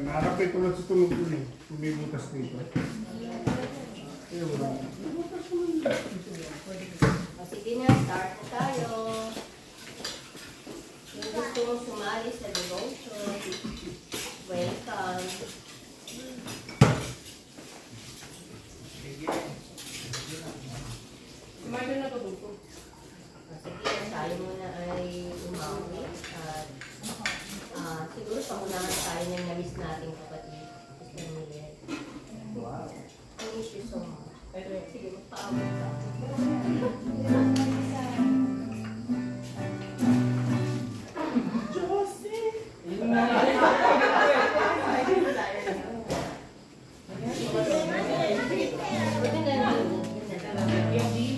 Nakapay tulad sa tunog ko eh. Bumibutas dito. Sige na, start na tayo. Yung gusto mong sumali sa devotion, welcome. Kumain na ito dito. Sige na, tayo muna ay umawi at siguro pangunahan tayo ng nabis nating kapatid. Mr. Miguel. Wow. Thank you so much. Sige, magpaawag ka.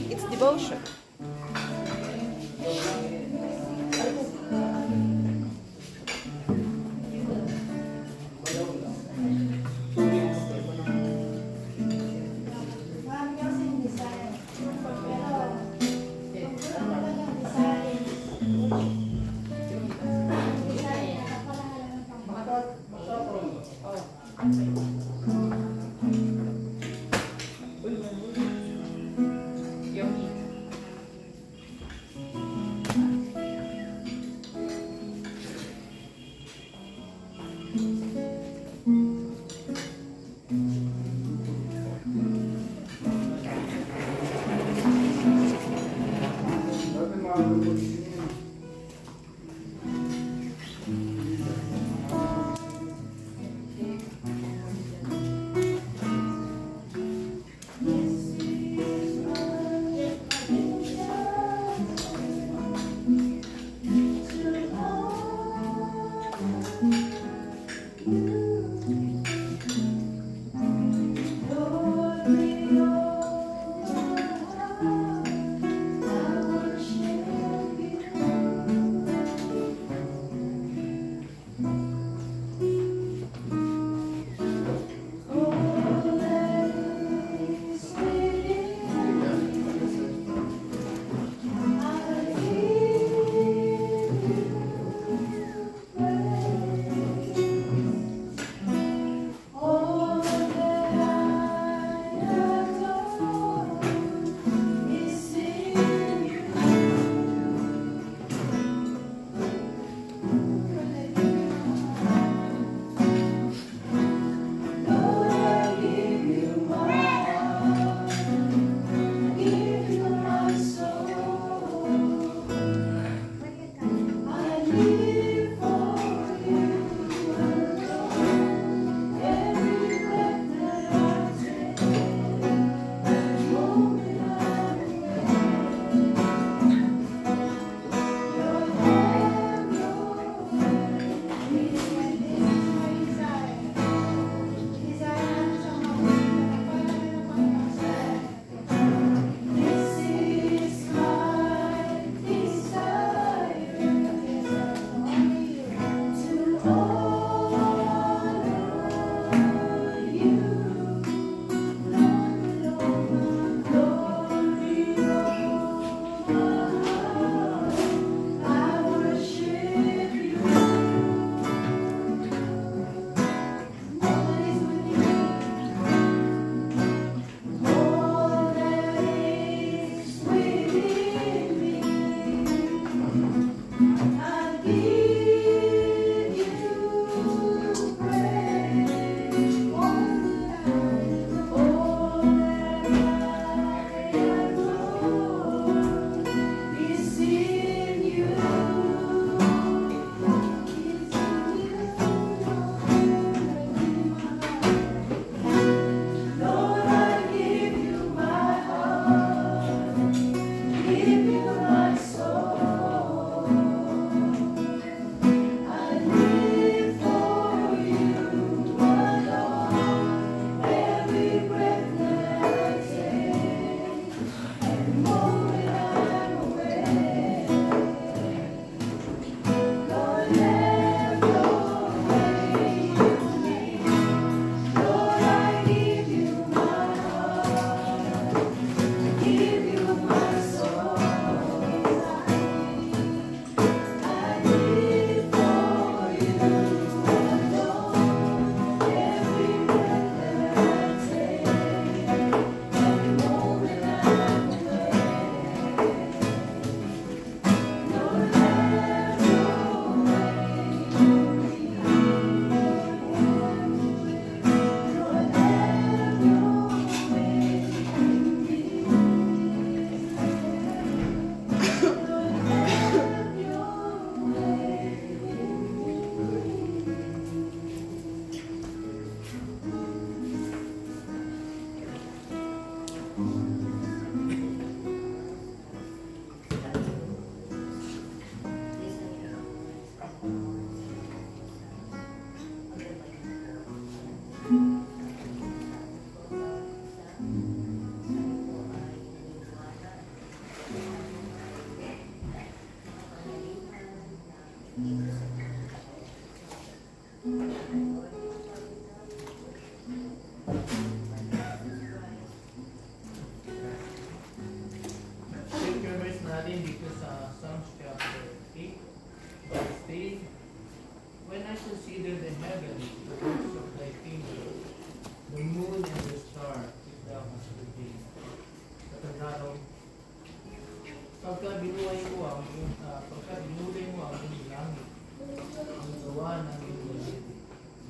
It's devotion.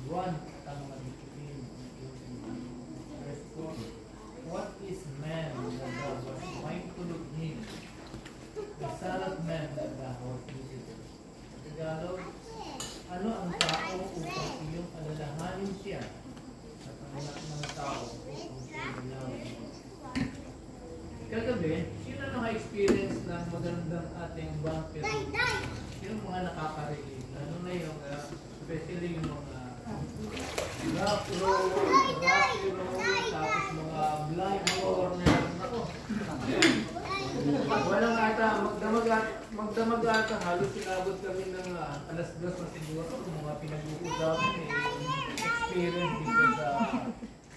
1, tama din. Verse 4. What is man that thou wast mindful of him? The son of man that thou hast visited. Tagalog, ano ang tao upang iyong alalahanin siya? At ang anak ng tao upang iyong kagabi, sino naka-experience ng magandang ating bumpy road? Yung mga nakaka-relate. Ano na yung, especially yung mga rough road, rocky road, tapos mga blind corner. Ako. Walang ata, magdamag ata, halos sinabot kami ng alas 2 na siguro. Mga pinag-uusapan experience dito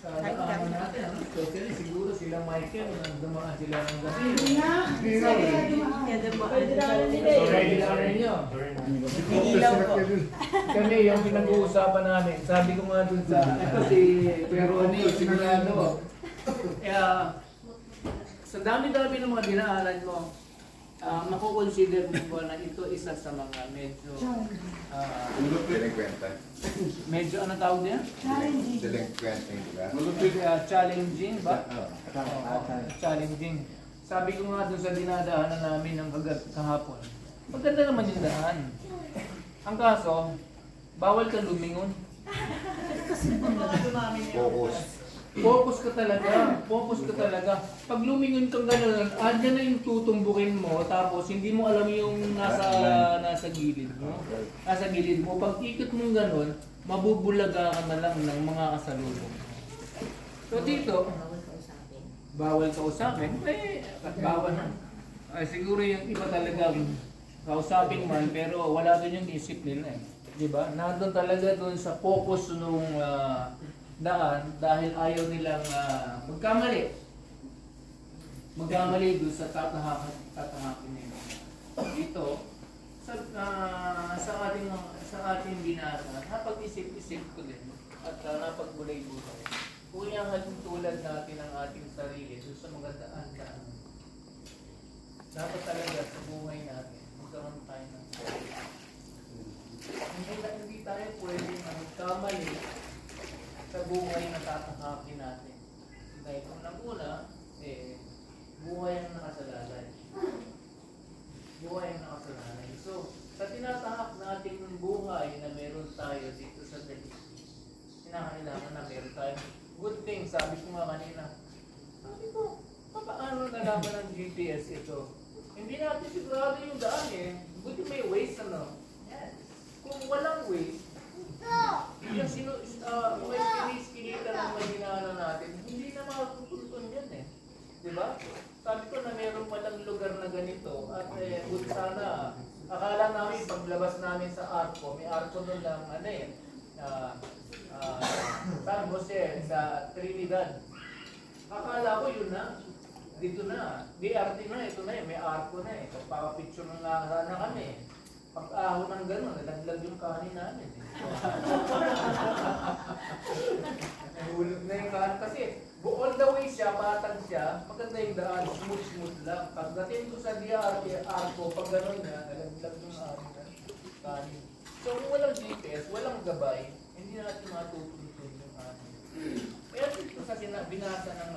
sa daanan natin. Especially siguro sila Michael, dumaan sila ng gabi. Sorry nyo. Kami yung pinag-uusapan namin. Sabi ko nga dun ito si Peroni, sigurado. Sa dami-dami ng mga dinaanan mo, makukonsider mo ba na ito isa sa mga medyo medyo ano tawag niya? Challenging ba? Challenging. Sabi ko nga doon sa dinadaanan namin ng kahapon, maganda naman yung daan. Ang kaso, bawal kang lumingon. Focus ka talaga. Pag lumingon kang gano'n, andyan na yung tutumbukin mo, tapos hindi mo alam yung nasa gilid mo. Nasa gilid mo. Pag ikot mong gano'n, mabubulaga ka na lang ng mga kasalubong. So dito, bawal kausapin. Bawal na. Siguro yung iba talagang kausapin man, pero wala doon yung discipline eh. Diba? Nandun talaga doon sa focus nung daan dahil ayaw nilang magkamali doon sa tatahakin nila. Dito sa ating binasa, napag-isip-isip ko din at napagbulay-bulay. Kung tulad natin ang ating sarili doon sa mga daan. Dapat talaga sa buhay natin magkaroon tayo ng hindi tayo pwede magkamali sa buhay na tatahakin natin. Dahil kung naguna, buhay ang nakasalalay. So, sa tinatahak natin ng buhay na meron tayo dito sa daigdig, kinakailangan na meron tayo. Good thing, sabi ko nga kanina. Sabi ko, paano nalaman ng GPS ito? Hindi natin sigurado yung daan eh. Buti may ways ano. Kung walang ways, yung kinita ng mahinana natin, hindi na makakutuntun yan eh. Diba? Sabi ko na meron palang lugar na ganito at sana, akala namin paglabas namin sa Arco, may Arco doon lang San Jose sa Trinidad. Akala ko yun na, dito na, BRT na, ito na may Arco na eh. Pagpapapicture na kami. Pag-ahon ng gano'n, nalaglag yung kanin namin. Nahulog na yung kanin kasi all the way siya, patag siya, maganda yung daan, smooth lang. Pagdating ko sa DRT, Arco, pag gano'n na, nalaglag yung kanin. So kung walang GPS, walang gabay, hindi natin matutuntun yung kanin. Kaya dito sa binasa ng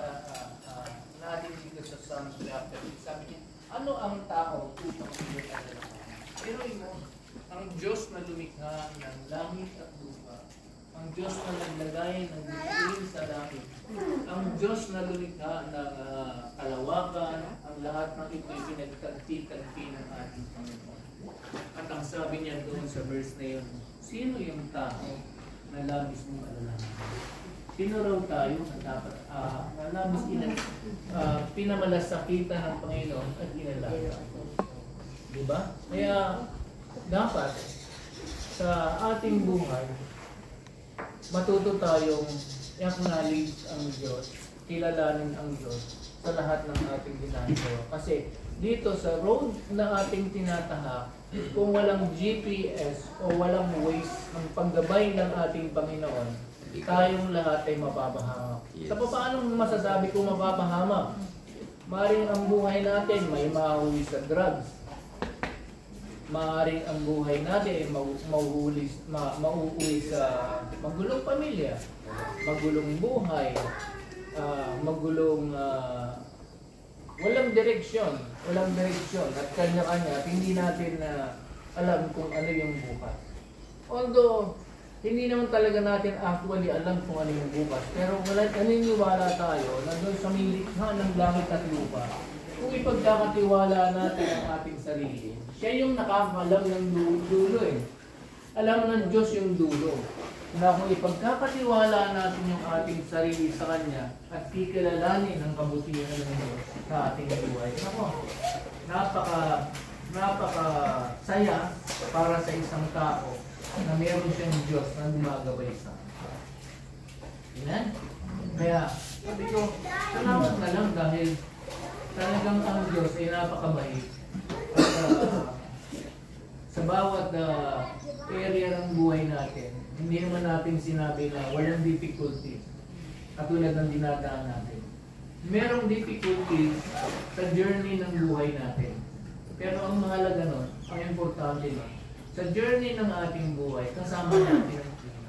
natin dito sa Psalms chapter, sabi niya, ano ang tao upang hindi alalahanin? Pero ang Diyos na lumikha ng langit at lupa, ang Diyos na naglagay ng bituin sa langit, ang Diyos na lumikha ng kalawakan, ang lahat ng ito'y pinagkanti-kanti ng ating Panginoon. At ang sabi niya doon sa verse na yun, sino yung tao na labis mong alalahanin? Sino raw tayo na dapat na labis pinamalasakitan ng Panginoon at inalagaan? Diba? Kaya dapat sa ating buhay matuto tayong i-acknowledge ang Diyos, kilalanin ang Diyos sa lahat ng ating ginagawa. Kasi dito sa road na ating tinatahak, kung walang GPS o walang ways ng paggabay ng ating Panginoon, tayong lahat ay mapapahamak. Yes. So paano masasabi kung mapapahamak? Maring ang buhay natin may mahuwi sa drugs. maaaring ang buhay natin ay mauuwi sa magulong pamilya, magulong buhay, walang direksyon at kanya-kanya at hindi natin alam kung ano yung bukas. Although, hindi naman talaga natin actually alam kung ano yung bukas, pero naniniwala tayo na doon sa may likha ng langit at lupa, kung ipagkakatiwala natin ang ating sarili, siya yung nakakalam ng dulo eh. Alam ng Diyos yung dulo. Na kung ipagkakatiwala natin yung ating sarili sa Kanya at kikilalanin ang kabutihan ng Diyos sa ating buhay. Ako, napaka saya para sa isang tao na meron siyang Diyos na gumagabay sa kanya. Yan. Kaya, sabi ko, salamat na lang dahil talagang ang Diyos ay napakabait. At sa bawat area ng buhay natin, hindi naman natin sinabi na walang difficulties katulad ng dinadaan natin. Merong difficulties sa journey ng buhay natin. Pero ang mahalaga nun, ang importante nun, sa journey ng ating buhay, kasama natin ang Sino.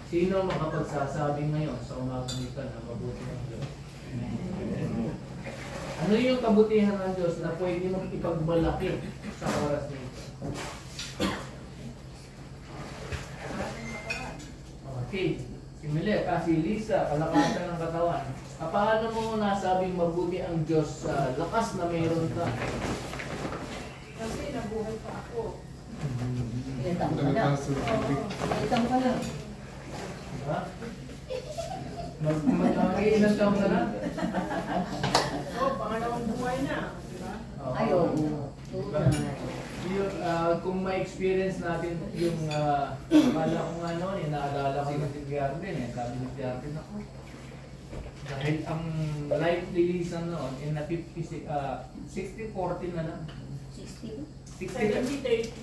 Sino makapagsasabi ngayon sa umagang ito na mabuti ng Diyos? Ano yung kabutihan ng Diyos na pwede mong ipagmalaki sa oras nito? Okay, si Milet, si Lisa, kalakasan ng katawan. Paano mo nasabing mabuti ang Diyos sa lakas na mayroon ka? Kasi nabuhay pa ako. Ilang ka na. Ilang ka na. Diba? Mag-iilan taon ka na? Pangalawang buhay na. Diba? Ayaw. Kung ma-experience natin yung akala kong naalala ko yung Tiarden sabi ni Tiarden ako. Dahil ang life release noon in na 60-40 na lang. 60? 70%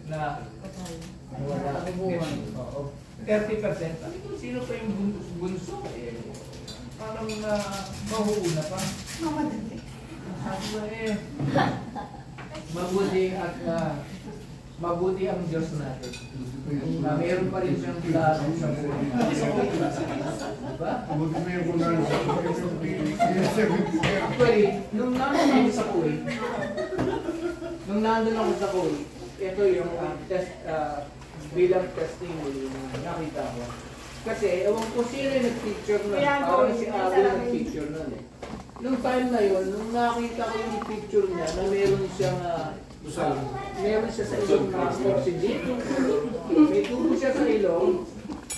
na wala. Oo. 30%. Sino pa yung bunso? Parang mahuuna pa. Sabi ko mabuti ang Diyos natin. Mayroon pa rin siyang plano sa buhay. Diba? Mabuti mo yung kunwari sa Actually, nung nandun ako sa Kuwait, ito yung bilang testimony na nakita ko. Kasi, ewan ko sino yung nag-picture na, parang si Abby nag-picture na Nung time na yun, nung nakita ko yung picture niya na meron siyang meron siya sa ilong na oxygen. May tubo siya sa ilong,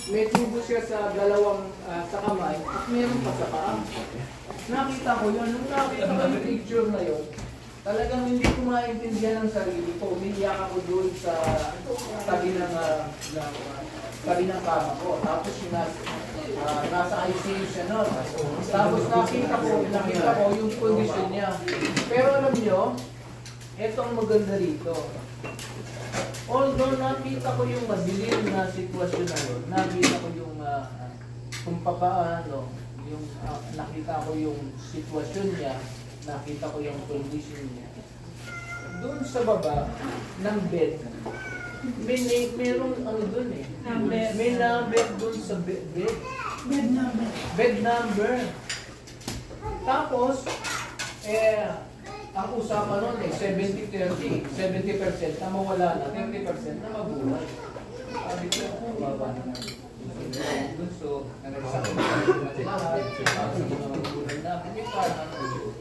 may tubo siya sa dalawang sa kamay, at meron pa sa paa. Nakita ko yun, nung nakita ko yung picture na yun, talagang hindi ko maintindihan ang sarili ko. Umiiyak ako doon sa tabi ng kama ko. Tapos nasa ICU siya noon. Tapos nakita ko yung condition niya. Pero alam niyo, ito ang maganda rito. Although nakita ko yung madilim na sitwasyon na yun, nakita ko yung kung papaano, yung nakita ko yung sitwasyon niya, nakita ko yung condition niya. Doon sa baba ng bed, merong ano doon may number doon sa bed. Bed number. Tapos, ang usapan nun 70-30, 70% na mawala na, 30% na mabuhay. Sabi ko, baba naman. So, nagsasabi na lahat, sa mga magulang namin,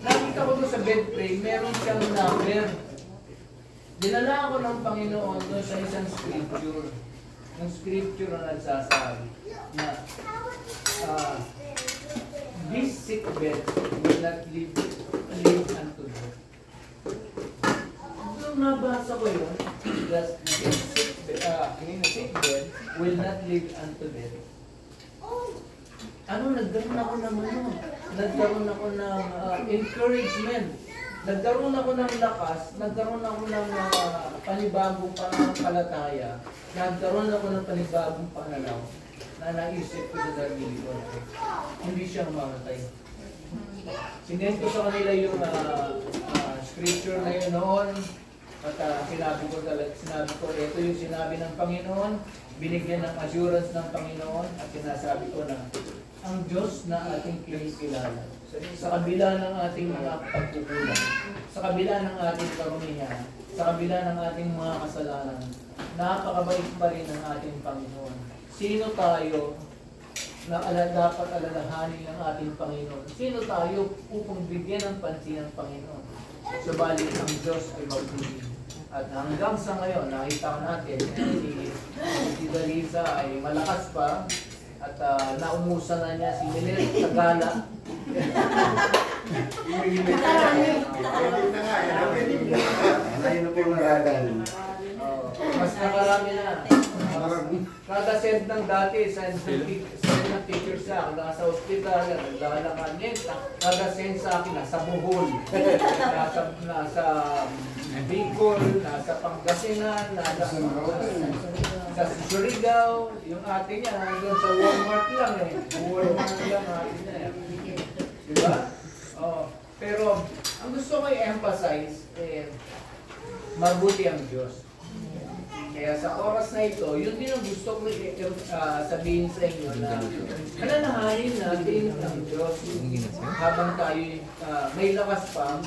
nakita ko doon sa bed frame, meron siyang number. Dinala ako ng Panginoon doon sa isang scripture. Yung scripture na nagsasabi na this sick bed will not live unto death. Nung nabasa ko yun, this sick bed will not live unto death. Nagkaroon ako ng nagkaroon ako ng encouragement. Nagkaroon ako ng lakas, nagkaroon ako ng panibagong pananampalataya, nagkaroon ako ng panibagong pananaw na naisip ko sa sarili ko. Hindi siya mamatay. Sinend ko sa kanila yung scripture na yun noon. At sinabi ko, ito yung sinabi ng Panginoon, binigyan ng assurance ng Panginoon, at sinasabi ko na ang Diyos na ating kinikilala. Sa kabila ng ating mga pagkukulang, sa kabila ng ating karumihan, sa kabila ng ating mga kasalanan, napakabait pa rin ng ating Panginoon. Sino tayo na dapat alalahanin ng ating Panginoon? Sino tayo upang bigyan ng pansin ng Panginoon? Subalit ang Diyos ay mabuti. At hanggang sa ngayon, nakita natin si Dalisa ay malakas pa at naumusan na niya si Miller sa gala. Mas nakarami na. Kada send ng dati, send ng picture sa akin, nasa hospital, naglalakad niya, kada send sa akin, nasa Bohol, nasa Bicol, nasa Pangasinan, nasa Surigao, yung ate niya, nandun sa Walmart lang eh. Walmart lang ate niya eh. Diba? Oh. Pero, ang gusto ko i-emphasize, mabuti ang Diyos. Kaya sa oras na ito, yun din ang gusto ko sabihin sa inyo na alalahanin natin ang Diyos habang tayo may lakas pa.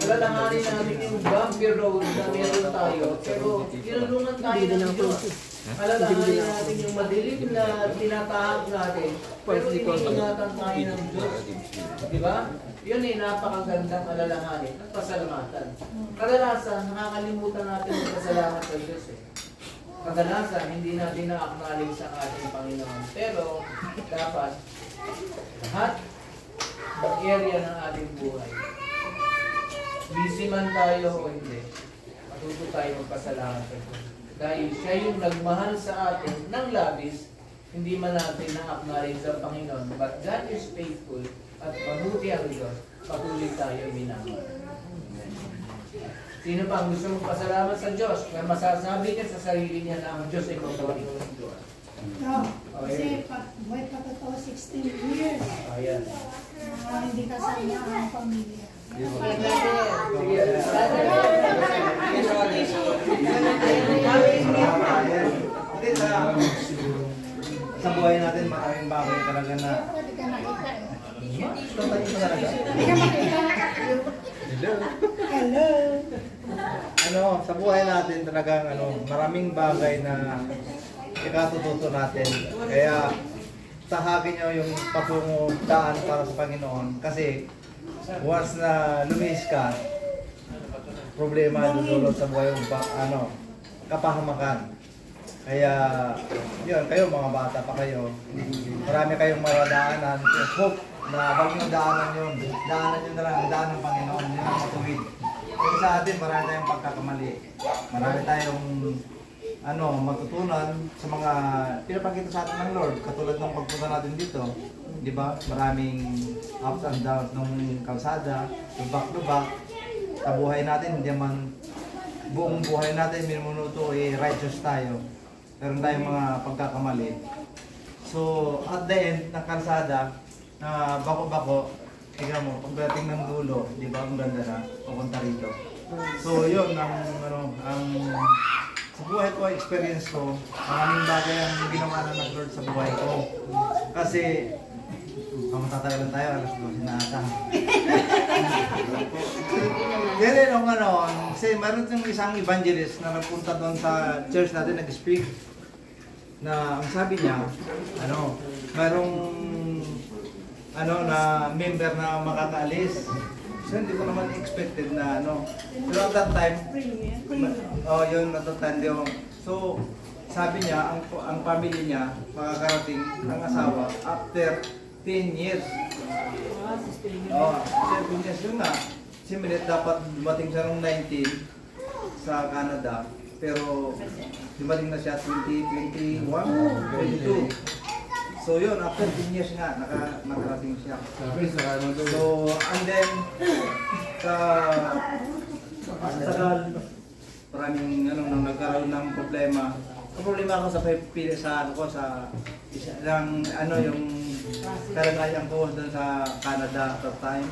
Alalahanin natin yung bumpy road na meron tayo, pero tinulungan tayo ng Diyos. Alalahanin natin yung madilim na tinatahak natin, pero iniingatan tayo ng Diyos. Diba? Yun ay napakagandang alalahanin at pasalamatan. Kadalasan, nakakalimutan natin ang pasalamat sa Diyos eh. Kadalasan, hindi natin na-acknowledge sa ating Panginoon. Pero, dapat, lahat ng area ng ating buhay, busy man tayo o hindi, matuto tayo magpasalamat sa Diyos. Dahil siya yung nagmahal sa atin ng labis, hindi man natin na-acknowledge sa Panginoon. But God is faithful at mabuti ang Diyos, patuloy tayo minamahal. Sino pa ang gusto mong pasalamat sa Diyos? Kaya masasabi niya sa sarili niya na ang Diyos ay mabuti. Kasi buhay pa totoo 16 years. Ayan. Hindi kasama ang pamilya. Sa buhay natin, maraming bagay talaga na Hello. sa buhay natin talagang maraming bagay na ikatututo natin. Kaya tahagin nyo yung patungo daan para sa Panginoon. Kasi once na lumis ka, problema dudulot sa buhay yung kapahamakan. Kaya yun, kayo mga bata pa kayo, marami kayong maradaanan. Hope na wag yung daanan yun. Daanan nyo na lang, ang daan ng Panginoon, yun ang matuwid. Kasi sa atin, marami tayong pagkakamali. Marami tayong matutunan sa mga pinapakita sa atin ng Lord. Katulad ng pagpunta natin dito, di ba? Maraming ups and downs ng kalsada, lubak-lubak. Sa buhay natin, hindi man buong buhay natin, minuto righteous tayo. Meron tayong mga pagkakamali. So, at the end ng kalsada, na bako-bako, ikaw mo, pagdating ng dulo, di ba, ang ganda na, pupunta rito. So, yun, sa buhay ko, experience ko, maraming bagay ang ginawa na ng Lord sa buhay ko. Kasi, matatagalan tayo, alas 12 na ata. Kaya kasi meron yung isang evangelist na nagpunta doon sa church natin, nag-speak, na ang sabi niya, merong na member na makakaalis. So hindi ko naman expected na Pero at that time, at that time, so sabi niya, ang family niya, makakarating ang asawa after 10 years. 7 years yun nga. Si Milet dapat dumating siya noong 19 sa Canada. Pero dumating na siya 2021, 22. So yun, after 10 years nga, nakarating siya. So, and then, sa tagal, maraming nagkaroon ng problema. ang problema ko sa ano ko sa yung kalagayan ko doon sa Canada at that time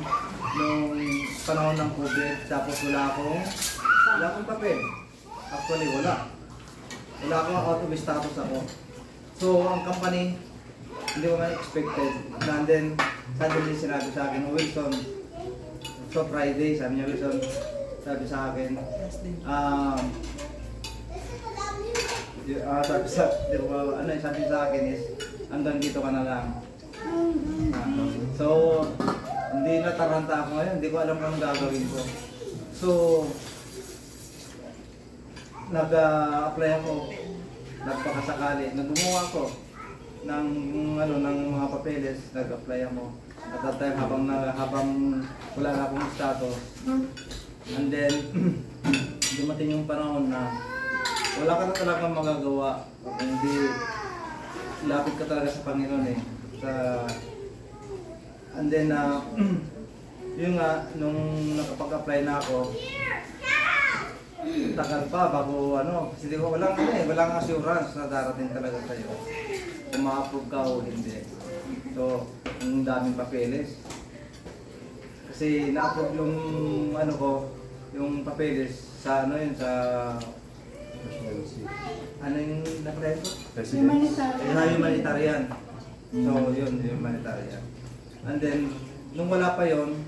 nung panahon ng COVID, tapos wala akong papel. Actually wala akong out of status ako. So ang company hindi ko man expected, and then suddenly sinabi sa akin, Wilson, so Friday, sabi niya, Wilson, sabi sa akin, sabi sa akin is, hanggang dito ka na lang. So, hindi nataranta ako ngayon, hindi ko alam kung gagawin ko. So, nag-apply ako, nagpakasakali, naggumawa ako ng mga papeles, nag-apply ako. At that time, habang wala na akong status, and then, dumating yung panahon na wala ka na talagang magagawa kung hindi lapit ka talaga sa Panginoon eh. And then, yun nga, nung nakapag-apply na ako, tagal pa bago kasi di ko walang assurance na darating talaga sa'yo. Kung ma-approve ka o hindi. So, ang daming papeles. Kasi na-approve yung yung papeles sa yung na-apply ko? Humanitarian. So, yun, humanitarian. And then, nung wala pa yun,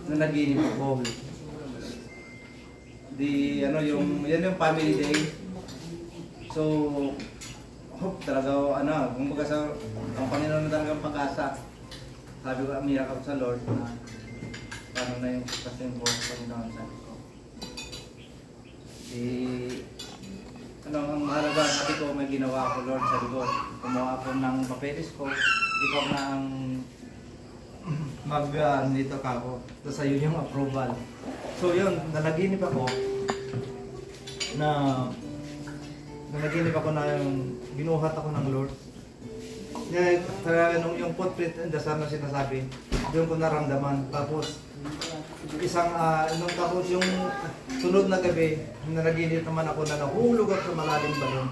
nanaginip ako. Yan yung family day. So, hope talaga, kumbaga ang Panginoon na talagang pag-asa. Sabi ko, amiyak ako sa Lord na paano na yung kasing ko, Panginoon, sabi ko. Ang mahalaga, sabi ko, may ginawa ako, Lord, sabi ko, kumuha ako ng papeles ko, ikaw na ang dito ka ako, tapos sa'yo yung approval. So yun, nanaginip ako na yung binuhat ako ng Lord. Nung yung footprint and dasar na sinasabi, doon ko naramdaman. Tapos tapos yung sunod na gabi, nanaginip naman ako na nahulog ako sa malalim balon.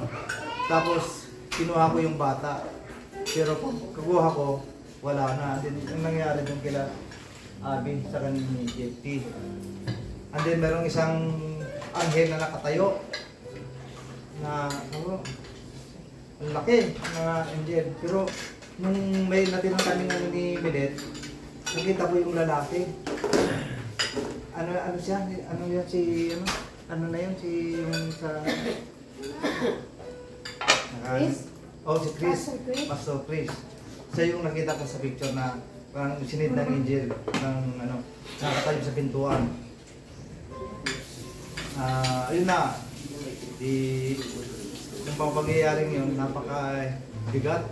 Tapos kinuha ko yung bata. Pero pag kukuha ko, wala na. Then, ang nangyari doon kila Abby sa kanini JT. And then merong isang anghel na nakatayo na ang laki na angel. Pero nung may natinang kami ni Milet, nakita ko yung lalaki. Ano siya? Ano yan si yung sa Chris? Si Chris. Pastor Chris? Pastor Chris. Siya yung nakita ko sa picture na parang sinid ng angel ng nakatayo sa pintuan. Yun na. Yung pangpangyayaring yun, napaka-bigat.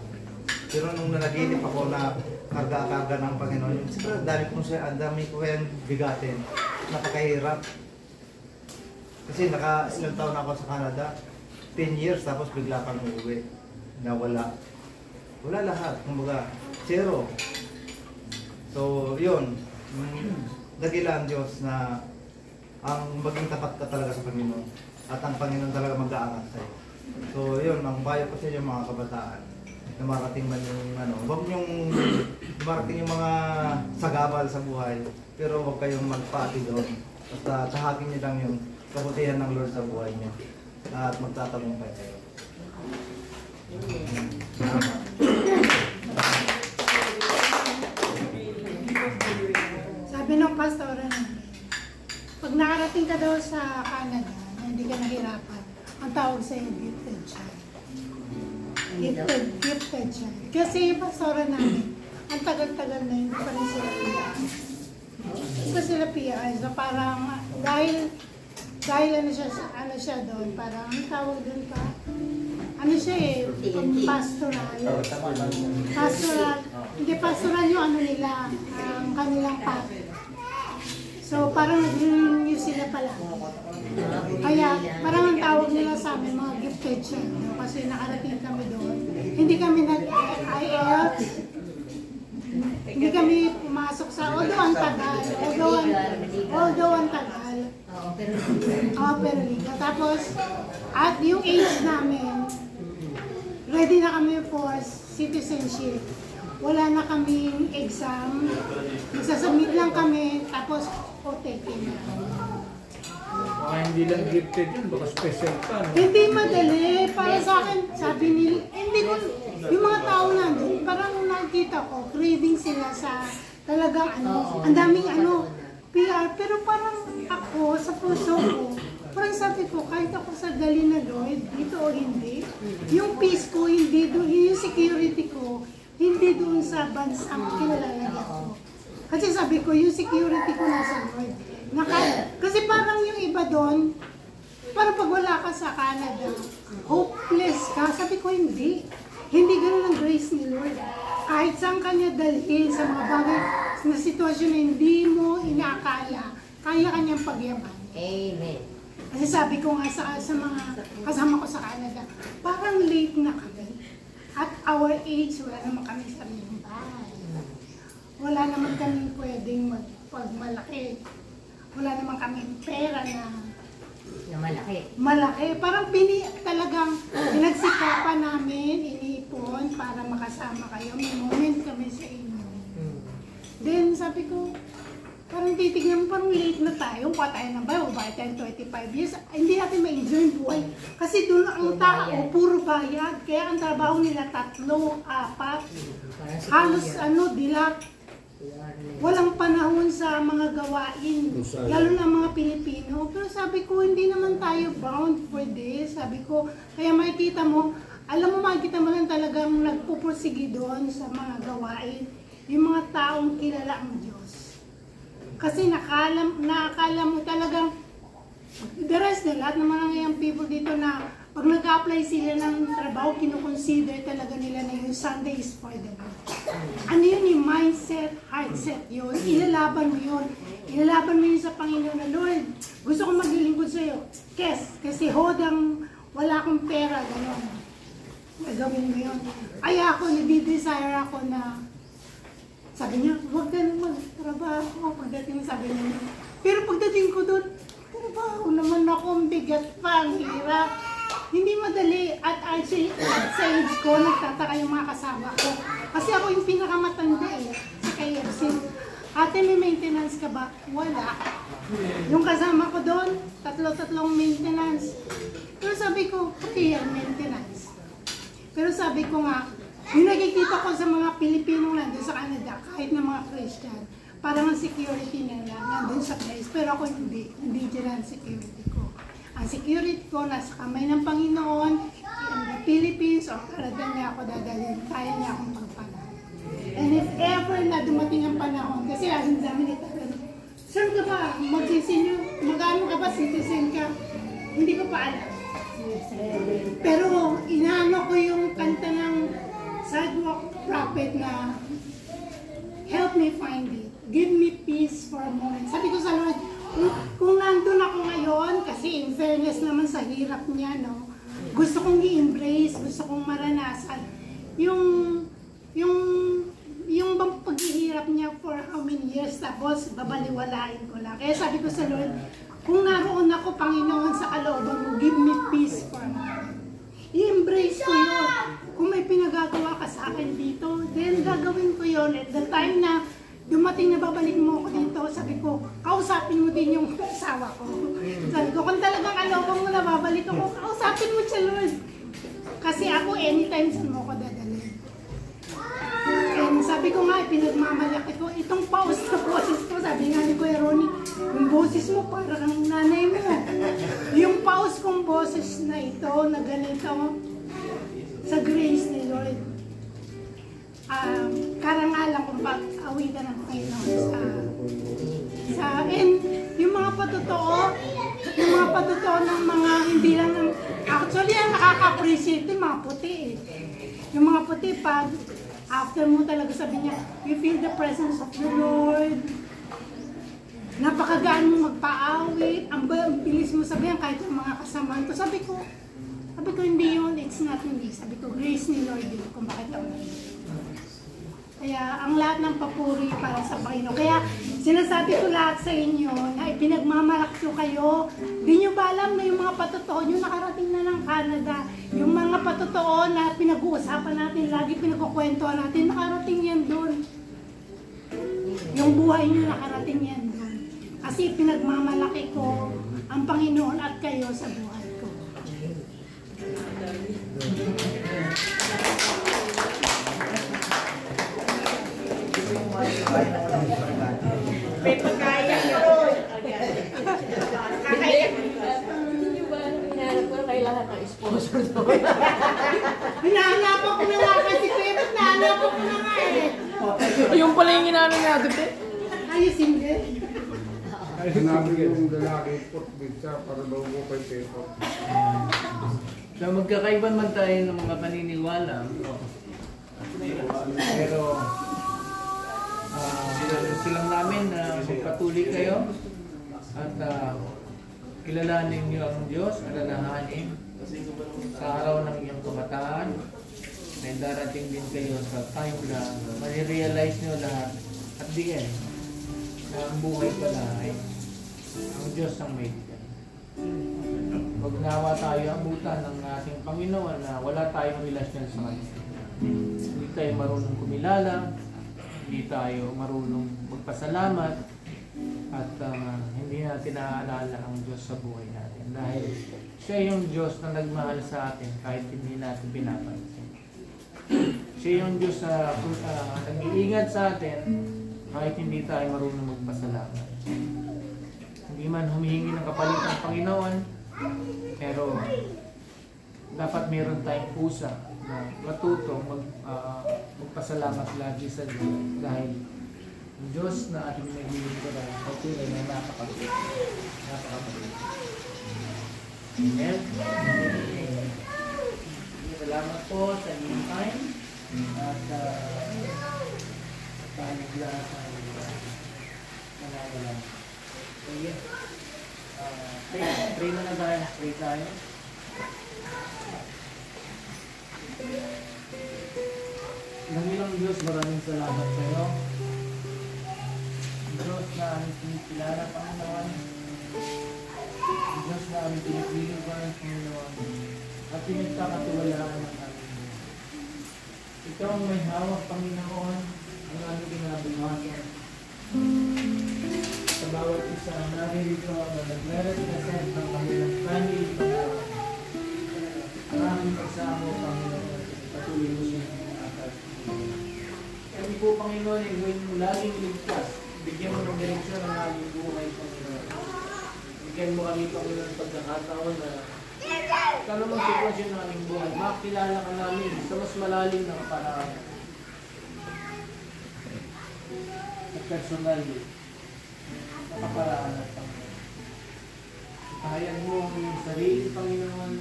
Pero nung nanaginip ako na karga-karga ng Panginoon, siguro ang dami ko kayang bigatin. Napakahirap. Kasi ilang taon na ako sa Canada, 10 years, tapos bigla kang uuwi. Nawala. Wala lahat. Kumbaga, zero. So, yun. Dagilan Diyos na ang maging tapat ka talaga sa Panginoon. At ang Panginoon talaga mag-aangat sa'yo. So, yun. Ang bayo ko sa inyo mga kabataan na marating man yung huwag niyong marating yung mga sagabal sa buhay, pero huwag kayong magpati doon. Basta tahagin niyo lang yung kabutihan ng Lord sa buhay niyo at magtatagumpay kayo. Sabi ng pastor, pag nakarating ka daw sa Canada, na hindi ka nahirapan, ang tawag sa'yo gifted child. Gifted child. Kasi yung pastora namin, ang tagal-tagal na hindi pa rin sila PI. Hindi pa sila PI. So parang dahil ano siya doon, parang ang tawag doon pa, ano siya pastoral. Pastoral. Hindi pastoral yung ano nila, ang kanilang path. So parang nag-renew sila pala. Kaya parang ang tawag nila sa amin, mga gifted siya. Kasi nakarating kami doon. Hindi kami nag-IELTS. Hindi kami pumasok sa, although ang tagal. Although ang tagal. Pero legal. Tapos, At yung age namin, ready na kami for citizenship. Wala na kaming exam. Magsasubmit lang kami, tapos taking na. Baka hindi lang gifted yun, baka special pa. No? Hindi madali. Para sa akin, sabi nila, hindi ko, yung mga tao nandun, parang nakikita ko, craving sila sa talagang ang daming PR. Pero parang ako, sa puso ko, parang sabi ko, kahit ako sa gali na Lord, dito o hindi, yung peace ko, hindi doon, yung security ko, hindi doon sa bansang kinalalagyan ko. Kasi sabi ko, yung security ko nasa Lord. Kasi parang yung iba doon, parang pag wala ka sa Canada, hopeless ka. Sabi ko, hindi. Hindi ganun ang grace ni Lord. Kahit saan kanya dalhin sa mga bagay na sitwasyon na hindi mo inaakala, kaya kanyang pagyaman. Amen. Kasi sabi ko nga sa mga kasama ko sa Canada, parang late na kami. At our age, wala naman kami sariling bahay. Wala naman kami pwedeng magpagmalaki. Wala naman kami pera na malaki. Malaki. Parang talagang pinagsikapan namin, iniipon para makasama kayo. May moment kami sa inyo. Then sabi ko, parang titignan mo, parang late na tayo. Tayo ng bayo, bakit tayo 25 years? Hindi natin ma-enjoy yung buhay. Kasi doon ang tao, puro bayad. Kaya ang trabaho nila 3, 4. Halos dilak. Walang panahon sa mga gawain. Lalo na mga Pilipino. Pero sabi ko, hindi naman tayo bound for this. Sabi ko, kaya makikita mo, makikita mo lang talagang nagpupursige doon sa mga gawain. Yung mga taong kilala ang Diyos. Kasi nakakala mo talagang, the rest na lahat ng mga ngayang people dito na pag nag-apply sila ng trabaho, kinukonsider talaga nila na yung Sunday is for the Lord. Ano yun yung mindset, heartset yun, ilalaban mo yun. Ilalaban mo yun sa Panginoon na, Lord, gusto ko maglilingkod sa'yo. Kasi hodang wala akong pera, gano'n. Gagawin mo yun. Kaya ako, nagdi-desire ako na, sabi niya, huwag ka na magtrabaho. Pagdating sabi niya, pero pagdating ko doon, trabaho naman ako, ang bigat pa, ang hirap. Hindi madali. At actually, sa age ko, nagtataka yung mga kasama ko. Kasi ako yung pinakamatanda sa KFC. Ate, may maintenance ka ba? Wala. Yung kasama ko doon, tatlong maintenance. Pero sabi ko, okay, maintenance. Pero sabi ko nga, yung nakikita ko sa mga Pilipinong nandun sa Canada, kahit na mga Christian, parang ang security nila nandun sa place. Pero ako hindi dyan ang security ko. Ang security ko nasa kamay ng Panginoon, in the Philippines o Canada niya ako dadalhin, kaya niya akong pagpalaan. And if ever na dumating ang panahon, kasi laging dami nitatanong, saan ka ba? Mag-ano ka ba? Citizen ka? Hindi ko pa alam. Pero inaano ko yung kanta ng Sidewalk Prophet na help me find it. Give me peace for a moment. Sabi ko sa Lord, kung nandun ako ngayon, kasi in fairness naman sa hirap niya, no? Gusto kong i-embrace, gusto kong maranasan. Yung bang paghihirap niya for how many years, tapos babaliwalain ko lang. Kaya sabi ko sa Lord, kung naroon ako, Panginoon, sa kalooban mo, give me peace for a moment. I-embrace ko yun. Kung may pinagagawa ka sa akin dito, then gagawin ko yun. At the time na dumating na babalik mo ako dito, sabi ko, kausapin mo din yung asawa ko. Sabi ko, kung talagang alawang mo na babalik ako, kausapin mo siya, Lord. Kasi ako, anytime saan mo ako dadalhin. And sabi ko nga, pinagmamalaki ko, itong pause na boses ko, sabi nga ni Kuya Ronnie, yung boses mo para kang nanay mo. Yung pause kong boses na ito, na ganito, sa grace ni Lord. Karangalan kung pag-awitan ng Panginoon and yung mga patotoo ng mga hindi lang ng, actually ang nakaka-appreciate yung mga puti yung mga puti pag after mo talaga sabi niya, you feel the presence of the Lord, napakagaan mo magpa-awit, ang bilis mo sabihan kahit yung mga kasamaan ko, sabi ko hindi yun, it's not me, sabi ko grace ni Lord yun kung bakit ako nandito. Kaya ang lahat ng papuri para sa Panginoon. Kaya sinasabi ko lahat sa inyo na ipinagmamalaki ko kayo, Di nyo ba alam na yung mga patotoo nyo nakarating na ng Canada? Yung mga patotoo na pinag-uusapan natin, lagi pinagkukwentuhan natin, nakarating yan doon. Yung buhay nyo nakarating yan doon. Kasi pinagmamalaki ko ang Panginoon at kayo sa buhay ko. May pagkaya yun. Kakaya. Hindi ba, hinahanap ko na kayo lahat ng sponsor doon. Hinahanapan ko na nga kasi kuya, ba't nahanapan ko na nga eh? Yung pala yung inano niya, Dute. Ayusin din. Sinabi yung lalaki, put pizza para daw mo kay Pepo. So magkakaiba man tayo ng mga paniniwala. Pero gusto lang namin na magpatuloy kayo at kilalanin niyo ang Diyos, alalahanin sa araw ng iyong kabataan. May darating din kayo sa time na marirealize niyo lahat at the end na ang buhay pala ay ang Diyos ang may bigay. Pag nawa tayo abutan ng ating Panginoon na wala tayong relasyon sa Kanya. Hindi tayo marunong kumilala, hindi tayo marunong magpasalamat, at hindi natin naaalala ang Diyos sa buhay natin. Dahil siya yung Diyos na nagmahal sa atin kahit hindi natin pinapansin. Siya yung Diyos na nag-iingat sa atin kahit hindi tayo marunong magpasalamat. Hindi man humihingi ng kapalit ng Panginoon, pero dapat meron tayong pusa na matutong magpasalamat lagi sa Diyos dahil ang Diyos na ating naglilingkuran ay tunay na napakabait. Amen? Salamat po sa inyong time at panigla sa managalan. Sige. Pray na tayo. Pray tayo. Nangilang Diyos, maraming salamat sa iyo. Diyos na aming pinikilala, Panginoon. Diyos na aming pinipiling ko ng Panginoon. At pinagkakatiwalaan ng aming Diyos. Ikaw ang may hawak, Panginoon, ang aming pinabulmasan. Sa bawat isa naririto na nagre-represent ng kanilang family, Panginoon. Maraming kasama, Panginoon. Patuloy mo siya ng atas. Kami po, Panginoon, ay gawin mo laging ligtas. Bigyan mo ng direksyon ang aming buhay, Panginoon. Bigyan mo kami, Panginoon, pagkakataon na kalumang sitwasyon ng aming buhay. Makilala ka namin sa mas malalim na paraan. At personal, nakaparaan at Panginoon. Ipahayag mo ang iyong sarili, Panginoon,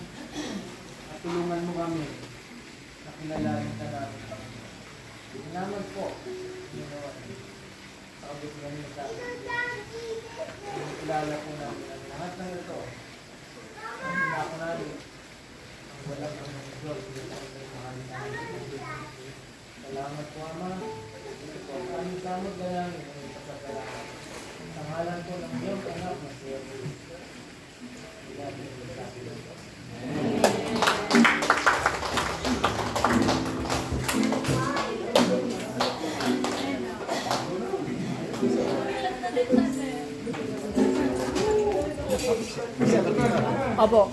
at tulungan mo kami na kilalanin ka namin, Panginoon. Salamat po, Panginoon. Kabutihan niyo sa akin. Kilala po namin ang lahat ng ito. Ang sinako namin, ang walang ng Diyos, salamat po, Ama. Ito po, aming samot dalangin ang ipasasalamat. Sa ngalan po ng iyong anak na siya. Ilagin po sa akin. Opo.